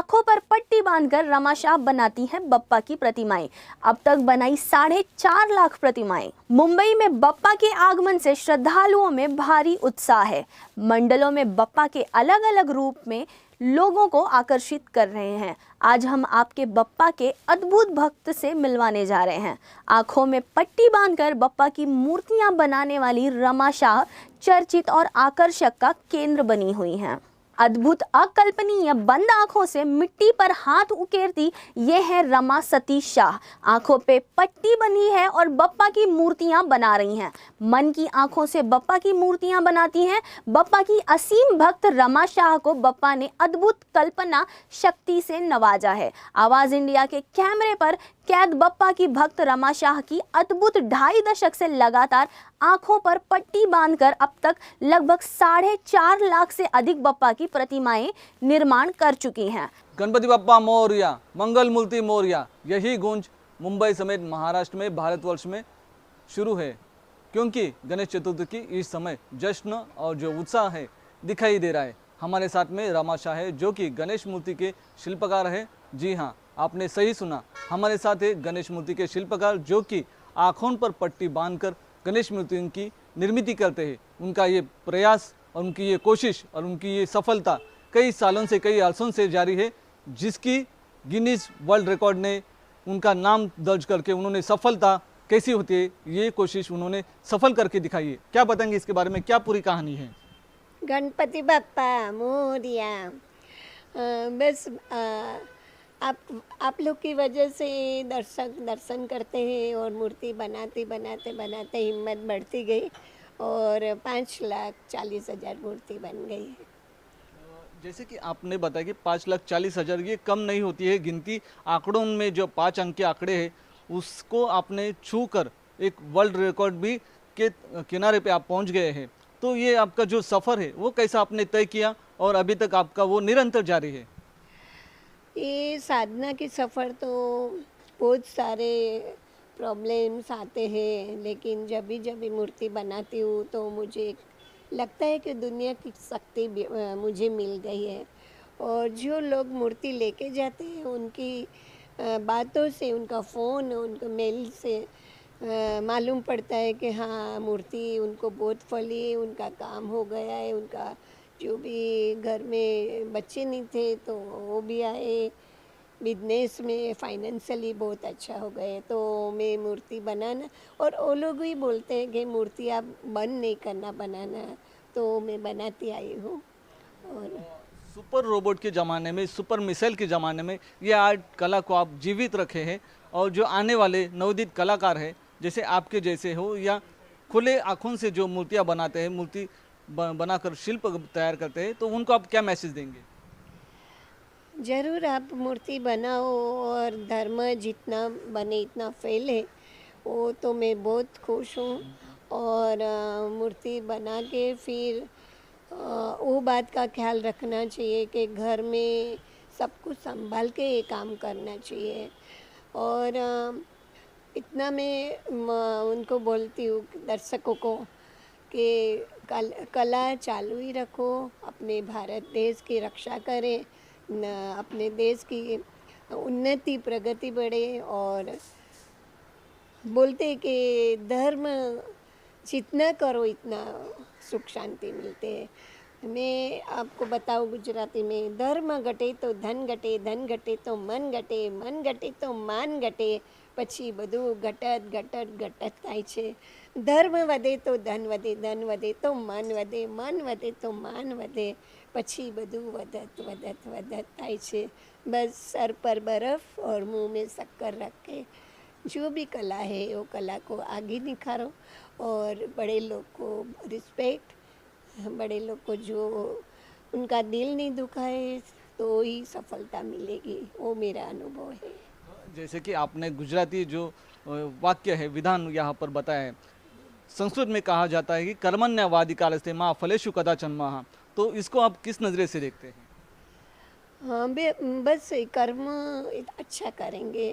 आंखों पर पट्टी बांधकर रमाशाह बनाती हैं बप्पा की प्रतिमाएं। अब तक बनाई 4.5 लाख प्रतिमाएं। मुंबई में बप्पा के आगमन से श्रद्धालुओं में भारी उत्साह है। मंडलों में बप्पा के अलग अलग रूप में लोगों को आकर्षित कर रहे हैं। आज हम आपके बप्पा के अद्भुत भक्त से मिलवाने जा रहे हैं। आंखों में पट्टी बांधकर बप्पा की मूर्तियां बनाने वाली रमाशाह चर्चित और आकर्षक का केंद्र बनी हुई हैं। अद्भुत अकल्पनीय बंद आंखों से मिट्टी पर हाथ उकेरती ये है रमा सतीश शाह। आंखों पे पट्टी बनी है और बप्पा की मूर्तियां बना रही हैं। मन की आंखों से बप्पा की मूर्तियां बनाती हैं। बप्पा की असीम भक्त रमा शाह को बप्पा ने अद्भुत कल्पना शक्ति से नवाजा है। आवाज इंडिया के कैमरे पर कैद बप्पा की भक्त रमा शाह की अद्भुत 2.5 दशक से लगातार आंखों पर पट्टी बांधकर अब तक लगभग 4.5 लाख से अधिक बप्पा की प्रतिमाएं निर्माण कर चुकी हैं। गणपति बप्पा मोरया, मंगल मूर्ति मोरया, यही गूंज मुंबई समेत महाराष्ट्र में, भारतवर्ष में शुरू है, क्योंकि गणेश चतुर्थी की इस समय जश्न और जो उत्साह है दिखाई दे रहा है। हमारे साथ में रमा शाह है जो कि गणेश मूर्ति के शिल्पकार है। जी हाँ, आपने सही सुना, हमारे साथ है गणेश मूर्ति के शिल्पकार जो कि आँखों पर पट्टी बांधकर गणेश मूर्तियों की निर्मित करते हैं। उनका ये प्रयास और उनकी ये कोशिश और उनकी ये सफलता कई सालों से, कई अरसों से जारी है, जिसकी गिनीज वर्ल्ड रिकॉर्ड ने उनका नाम दर्ज करके उन्होंने सफलता कैसी होती है ये कोशिश उन्होंने सफल करके दिखाई है। क्या बताएंगे इसके बारे में, क्या पूरी कहानी है? गणपति बप्पा मोरया। बस आप लोग की वजह से दर्शक दर्शन करते हैं और मूर्ति बनाते बनाते बनाते हिम्मत बढ़ती गई और 5,40,000 मूर्ति बन गई है। जैसे कि आपने बताया कि 5,40,000 ये कम नहीं होती है गिनती। आंकड़ों में जो 5 अंक के आंकड़े हैं उसको आपने छू कर एक वर्ल्ड रिकॉर्ड भी के किनारे पे आप पहुंच गए हैं। तो ये आपका जो सफ़र है वो कैसा आपने तय किया और अभी तक आपका वो निरंतर जारी है? ये साधना की सफ़र तो बहुत सारे प्रॉब्लम्स आते हैं, लेकिन जब भी मूर्ति बनाती हूँ तो मुझे लगता है कि दुनिया की शक्ति मुझे मिल गई है। और जो लोग मूर्ति लेके जाते हैं उनकी बातों से, उनका फ़ोन, उनका मेल से मालूम पड़ता है कि हाँ, मूर्ति उनको बहुत फली, उनका काम हो गया है। उनका जो भी घर में बच्चे नहीं थे तो वो भी आए, बिजनेस में फाइनेंशियली बहुत अच्छा हो गए। तो मैं मूर्ति बनाना, और वो लोग भी बोलते हैं कि मूर्ति आप बंद नहीं करना बनाना, तो मैं बनाती आई हूँ। और सुपर रोबोट के ज़माने में, सुपर मिसाइल के ज़माने में ये आर्ट कला को आप जीवित रखे हैं। और जो आने वाले नवोदित कलाकार हैं जैसे आपके जैसे हो, या खुले आँखों से जो मूर्तियाँ बनाते हैं, मूर्ति बनाकर शिल्प तैयार करते हैं, तो उनको आप क्या मैसेज देंगे? ज़रूर आप मूर्ति बनाओ, और धर्म जितना बने इतना फैले, वो तो मैं बहुत खुश हूँ। और मूर्ति बना के फिर वो बात का ख्याल रखना चाहिए कि घर में सब कुछ संभाल के ये काम करना चाहिए। और इतना मैं उनको बोलती हूँ दर्शकों को कि कला चालू ही रखो, अपने भारत देश की रक्षा करें, अपने देश की उन्नति प्रगति बढ़े। और बोलते कि धर्म जितना करो इतना सुख शांति मिलते हैं। मैं आपको बताऊँ गुजराती में, धर्म घटे तो धन घटे, धन घटे तो मन घटे, मन घटे तो मान घटे, પછી બધું ઘટત ઘટત ઘટત થાય છે। ધર્મ વધે તો ધન વધે, ધન વધે તો મન વધે, મન વધે તો માન વધે, પછી બધું વધત વધત વધત થાય છે। બસ सर पर बर्फ़ और मुंह में शक्कर रख के जो भी कला है वो कला को आगे निखारो, और बड़े लोग को रिस्पेक्ट, बड़े लोग को जो उनका दिल नहीं दुखाए तो ही सफलता मिलेगी, वो मेरा अनुभव है। जैसे कि आपने गुजराती जो वाक्य है, विधान यहाँ पर बताया है, संस्कृत में कहा जाता है कि कर्मण्यवाधिकारस्ते माँ फलेषु कदाचन महा। तो इसको आप किस नज़रे से देखते हैं? हाँ, बस कर्म अच्छा करेंगे।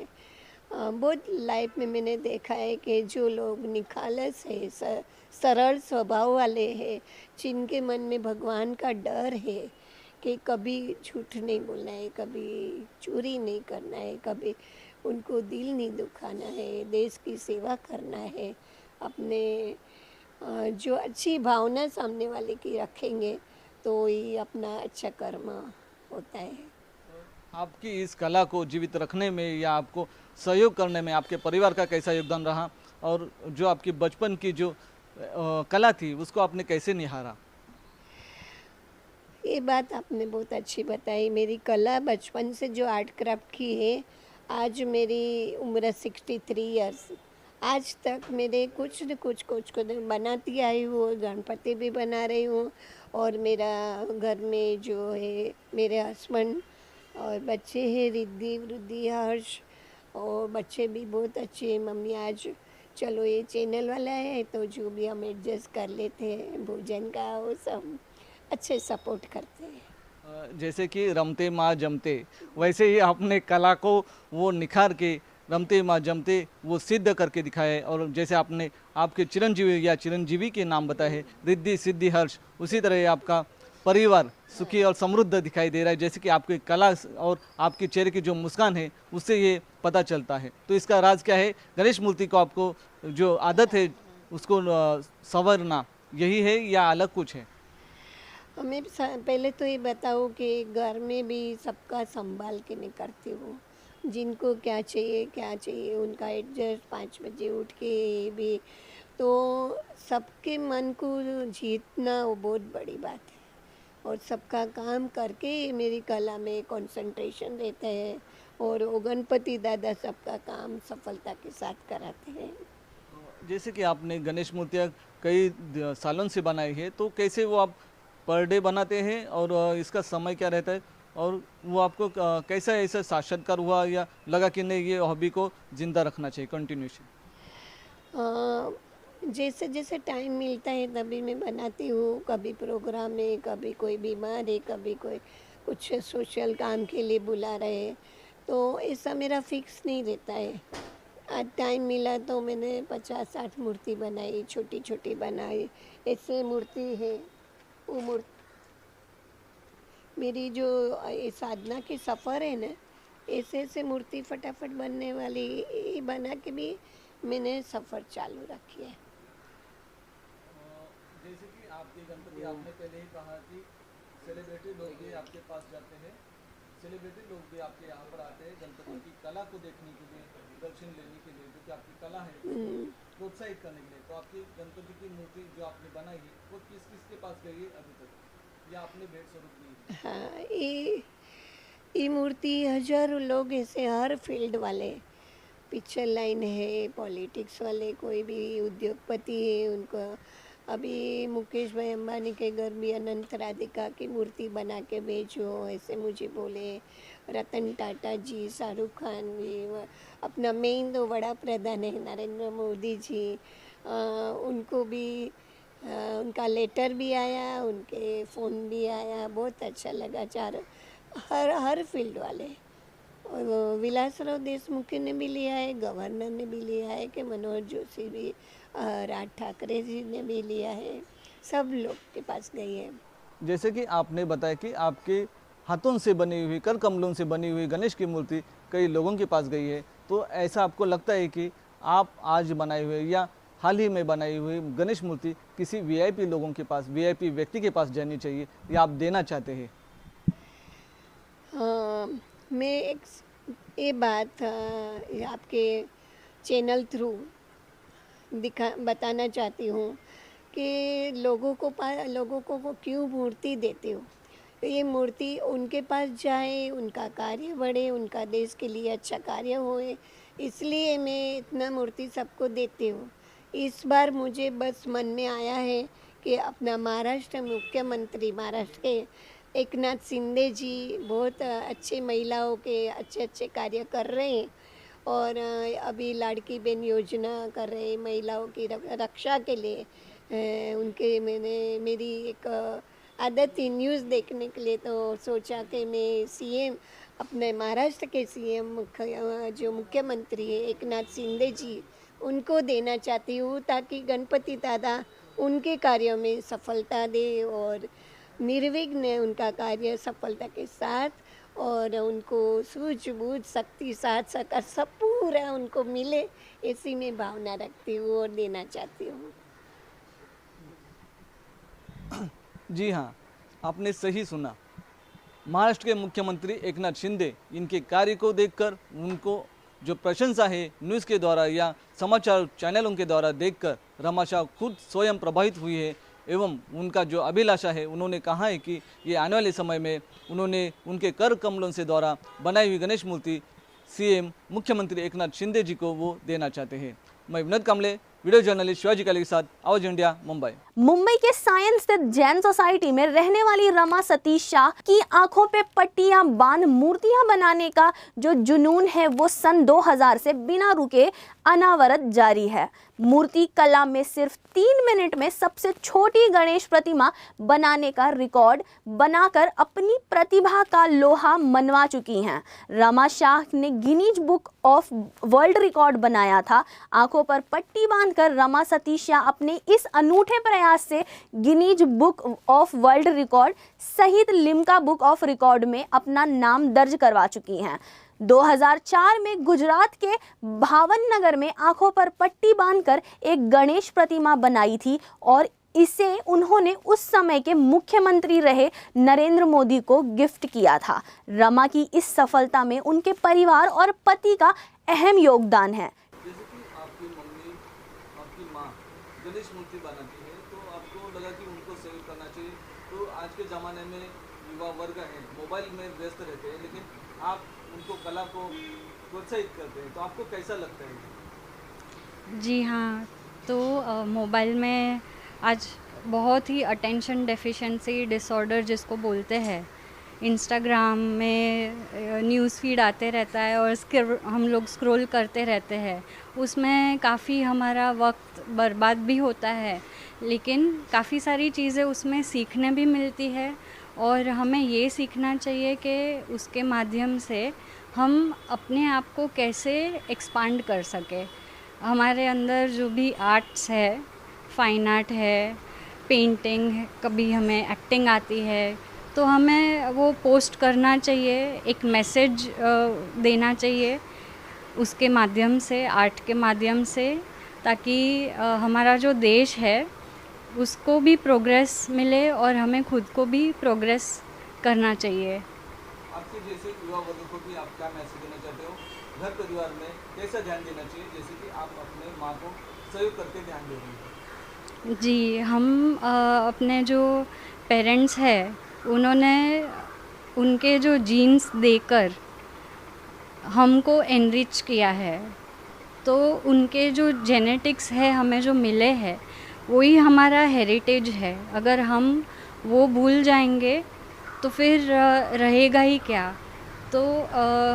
बहुत लाइफ में मैंने देखा है कि जो लोग निखालस है, सरल स्वभाव वाले हैं, जिनके मन में भगवान का डर है कि कभी झूठ नहीं बोलना है, कभी चोरी नहीं करना है, कभी उनको दिल नहीं दुखाना है, देश की सेवा करना है। अपने जो अच्छी भावना सामने वाले की रखेंगे तो ही अपना अच्छा कर्म होता है। आपकी इस कला को जीवित रखने में या आपको सहयोग करने में आपके परिवार का कैसा योगदान रहा, और जो आपकी बचपन की जो कला थी उसको आपने कैसे निहारा? ये बात आपने बहुत अच्छी बताई। मेरी कला बचपन से जो आर्ट क्राफ्ट की है, आज मेरी उम्र 63 इयर्स, आज तक मेरे कुछ बनाती आई हूँ, गणपति भी बना रही हूँ। और मेरा घर में जो है मेरे हस्बैंड और बच्चे हैं, रिद्धि वृद्धि हर्ष, और बच्चे भी बहुत अच्छे हैं। मम्मी आज चलो ये चैनल वाला है तो जो भी हम एडजस्ट कर लेते हैं, भोजन का वो सब अच्छे सपोर्ट करते हैं। जैसे कि रमते माँ जमते, वैसे ही आपने कला को वो निखार के रमते माँ जमते वो सिद्ध करके दिखाया है। और जैसे आपने आपके चिरंजीवी या चिरंजीवी के नाम बताए हैं, रिद्धि सिद्धि हर्ष, उसी तरह ही आपका परिवार सुखी और समृद्ध दिखाई दे रहा है। जैसे कि आपकी कला और आपके चेहरे की जो मुस्कान है उससे ये पता चलता है। तो इसका राज क्या है? गणेश मूर्ति को आपको जो आदत है उसको संवरना, यही है या अलग कुछ है? हमें पहले तो ये बताओ कि घर में भी सबका संभाल के मैं करती हूँ। जिनको क्या चाहिए उनका एडजस्ट 5 बजे उठ के ये भी, तो सबके मन को जीतना वो बहुत बड़ी बात है। और सबका काम करके मेरी कला में कंसंट्रेशन रहता है, और वो गणपति दादा सबका काम सफलता के साथ कराते हैं। जैसे कि आपने गणेश मूर्तियाँ कई सालों से बनाई है, तो कैसे वो आप पर डे बनाते हैं, और इसका समय क्या रहता है, और वो आपको कैसा ऐसा साक्षात्कार हुआ या लगा कि नहीं ये हॉबी को जिंदा रखना चाहिए, कंटिन्यूशन? जैसे जैसे टाइम मिलता है तभी मैं बनाती हूँ। कभी प्रोग्राम में, कभी कोई बीमार है, कभी कोई कुछ सोशल काम के लिए बुला रहे हैं, तो ऐसा मेरा फिक्स नहीं रहता है। आज टाइम मिला तो मैंने 50-60 मूर्ति बनाई, छोटी छोटी बनाई। ऐसे मूर्ति है, वो मूर्ति मेरी जो ये साधना की सफ़र है ना, ऐसे ऐसे मूर्ति फटाफट बनने वाली ये बना के भी मैंने सफ़र चालू रखी है। जैसे कि आपके गणपति, आपने पहले ही कहा कि सेलिब्रिटी लोग भी आपके पास जाते हैं, सेलिब्रिटी लोग भी आपके यहाँ पर आते हैं गणपति की कला को देखने के लिए, दर्शन लेने के लिए, जो कि आपकी कला है प्रोत्साहित करने के लिए। तो आपकी गणपति की मूर्ति जो आपने बनाई है वो किस किस के पास गई है अभी तक, या आपने भेंट स्वरूप दी है? हाँ, ये मूर्ति हजारों लोग ऐसे हर फील्ड वाले, पिक्चर लाइन है, पॉलिटिक्स वाले, कोई भी उद्योगपति है, उनको अभी मुकेश भाई अंबानी के घर भी अनंत राधिका की मूर्ति बना के भेजो ऐसे मुझे बोले। रतन टाटा जी, शाहरुख खान भी, अपना मेन तो बड़ा प्रधान है नरेंद्र मोदी जी, उनको भी उनका लेटर भी आया, उनके फ़ोन भी आया, बहुत अच्छा लगा। चारों हर फील्ड वाले, और वो विलासराव देशमुख ने भी लिया है, गवर्नर ने भी लिया है, कि मनोहर जोशी भी, राज ठाकरे जी ने भी लिया है, सब लोग के पास गई है। जैसे कि आपने बताया कि आपके हाथों से बनी हुई, कर कमलों से बनी हुई गणेश की मूर्ति कई लोगों के पास गई है, तो ऐसा आपको लगता है कि आप आज बनाए हुए या हाल ही में बनाई हुई गणेश मूर्ति किसी वीआईपी लोगों के पास, वीआईपी व्यक्ति के पास जानी चाहिए, या आप देना चाहते हैं? मैं एक ये बात आपके चैनल थ्रू बताना चाहती हूँ कि लोगों को वो क्यों मूर्ति देते हो। तो ये मूर्ति उनके पास जाए, उनका कार्य बढ़े, उनका देश के लिए अच्छा कार्य होए, इसलिए मैं इतना मूर्ति सबको देती हूँ। इस बार मुझे बस मन में आया है कि अपना महाराष्ट्र मुख्यमंत्री, महाराष्ट्र के एकनाथ शिंदे जी बहुत अच्छे महिलाओं के अच्छे कार्य कर रहे हैं, और अभी लाड़की बहन योजना कर रहे हैं महिलाओं की रक्षा के लिए। मेरी एक आदत थी न्यूज़ देखने के लिए, तो सोचा कि मैं सीएम, अपने महाराष्ट्र के सीएम जो मुख्यमंत्री है एकनाथ शिंदे जी, उनको देना चाहती हूँ, ताकि गणपति दादा उनके कार्यों में सफलता दे, और निर्विघ्न उनका कार्य सफलता के साथ, और उनको सूझबूझ शक्ति साथ सका सब पूरा उनको मिले, ऐसी मैं भावना रखती हूँ और देना चाहती हूँ। जी हाँ, आपने सही सुना। महाराष्ट्र के मुख्यमंत्री एकनाथ शिंदे इनके कार्य को देखकर, उनको जो प्रशंसा है न्यूज़ के द्वारा या समाचार चैनलों के द्वारा देखकर रमाशा खुद स्वयं प्रभावित हुई है। एवं उनका जो अभिलाषा है, उन्होंने कहा है कि ये आने वाले समय में उन्होंने उनके कर कमलों से द्वारा बनाई हुई गणेश मूर्ति सीएम मुख्यमंत्री एकनाथ शिंदे जी को वो देना चाहते हैं। मैं विनोद कामले, वीडियो जर्नलिस्ट शिवाजी काले के साथ, आवाज इंडिया, मुंबई। मुंबई के सायंस स्थित जैन सोसाइटी में रहने वाली रमा सतीश शाह की आंखों पे पट्टियां बांध मूर्तियां बनाने का जो जुनून है वो सन 2000 से बिना रुके अनावरत जारी है। मूर्ति कला में सिर्फ 3 मिनट में सबसे छोटी गणेश प्रतिमा बनाने का रिकॉर्ड बनाकर अपनी प्रतिभा का लोहा मनवा चुकी हैं। रमा शाह ने Guinness book of world record बनाया था। आंखों पर पट्टी बांधकर रमा सतीश शाह अपने इस अनूठे प्रयास से Guinness book of world record सहित लिम्का बुक ऑफ रिकॉर्ड में अपना नाम दर्ज करवा चुकी हैं। 2004 में गुजरात के भावनगर में आंखों पर पट्टी बांधकर एक गणेश प्रतिमा बनाई थी और इसे उन्होंने उस समय के मुख्यमंत्री रहे नरेंद्र मोदी को गिफ्ट किया था। रमा की इस सफलता में उनके परिवार और पति का अहम योगदान है। जैसे कि आपकी मम्मी, आपकी माँ गणेश मूर्ति बनाती है, तो आपको लगा कि उनको सहयोग करना चाहिए। तो आज के ज़माने में युवा वर्ग है, मोबाइल में व्यस्त रहते हैं, लेकिन आप उनको कला को प्रोत्साहित करते हैं, तो आपको कैसा लगता है? जी हाँ, तो मोबाइल में आज बहुत ही अटेंशन डेफिशिएंसी डिसऑर्डर जिसको बोलते हैं, इंस्टाग्राम में न्यूज़ फीड आते रहता है और हम लोग स्क्रॉल करते रहते हैं। उसमें काफ़ी हमारा वक्त बर्बाद भी होता है, लेकिन काफ़ी सारी चीज़ें उसमें सीखने भी मिलती है और हमें ये सीखना चाहिए कि उसके माध्यम से हम अपने आप को कैसे एक्सपांड कर सके। हमारे अंदर जो भी आर्ट्स है, फाइन आर्ट है, पेंटिंग है, कभी हमें एक्टिंग आती है, तो हमें वो पोस्ट करना चाहिए, एक मैसेज देना चाहिए उसके माध्यम से, आर्ट के माध्यम से, ताकि हमारा जो देश है उसको भी प्रोग्रेस मिले और हमें खुद को भी प्रोग्रेस करना चाहिए। आपके जैसे युवा वर्ग को भी आप क्या मैसेज देना चाहते हो? घर परिवार में कैसा ध्यान देना चाहिए, जैसे कि आप अपने माँ को सहयोग करके ध्यान दे रहे हैं? जी, हम अपने जो पेरेंट्स हैं उन्होंने उनके जो जीन्स देकर हमको एनरिच किया है, तो उनके जो जेनेटिक्स है हमें जो मिले हैं वही हमारा हेरिटेज है। अगर हम वो भूल जाएंगे तो फिर रहेगा ही क्या। तो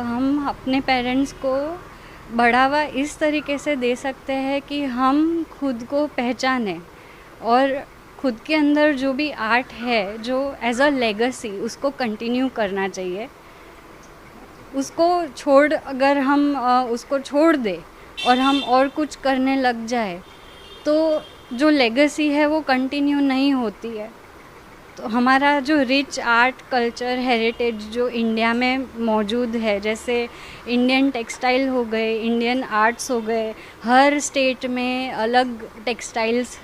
हम अपने पेरेंट्स को बढ़ावा इस तरीके से दे सकते हैं कि हम खुद को पहचानें और खुद के अंदर जो भी आर्ट है जो एज अ लेगेसी उसको कंटिन्यू करना चाहिए। उसको छोड़ अगर हम उसको छोड़ दें और हम और कुछ करने लग जाए तो जो लेगेसी है वो कंटिन्यू नहीं होती है। तो हमारा जो रिच आर्ट कल्चर हेरिटेज जो इंडिया में मौजूद है, जैसे इंडियन टेक्सटाइल हो गए, इंडियन आर्ट्स हो गए, हर स्टेट में अलग टेक्सटाइल्स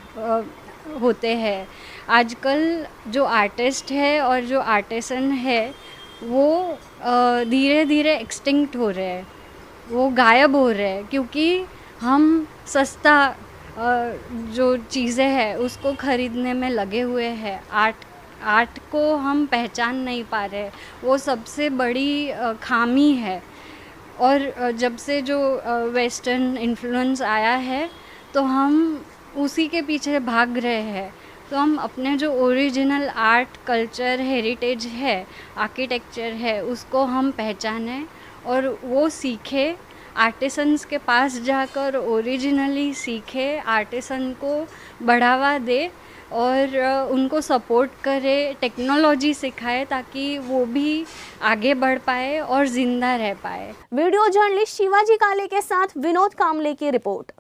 होते हैं। आजकल जो आर्टिस्ट है और जो आर्टिसन है वो धीरे धीरे एक्सटिंक्ट हो रहे हैं, वो गायब हो रहे हैं, क्योंकि हम सस्ता जो चीज़ें हैं उसको ख़रीदने में लगे हुए हैं। आर्ट को हम पहचान नहीं पा रहे, वो सबसे बड़ी खामी है। और जब से जो वेस्टर्न इन्फ्लुएंस आया है तो हम उसी के पीछे भाग रहे हैं। तो हम अपने जो ओरिजिनल आर्ट कल्चर हेरिटेज है, आर्किटेक्चर है, उसको हम पहचानें और वो सीखे, आर्टिसंस के पास जाकर ओरिजिनली सीखे, आर्टिसन को बढ़ावा दे और उनको सपोर्ट करे, टेक्नोलॉजी सिखाए ताकि वो भी आगे बढ़ पाए और ज़िंदा रह पाए। वीडियो जर्नलिस्ट शिवाजी काले के साथ विनोद कामले की रिपोर्ट।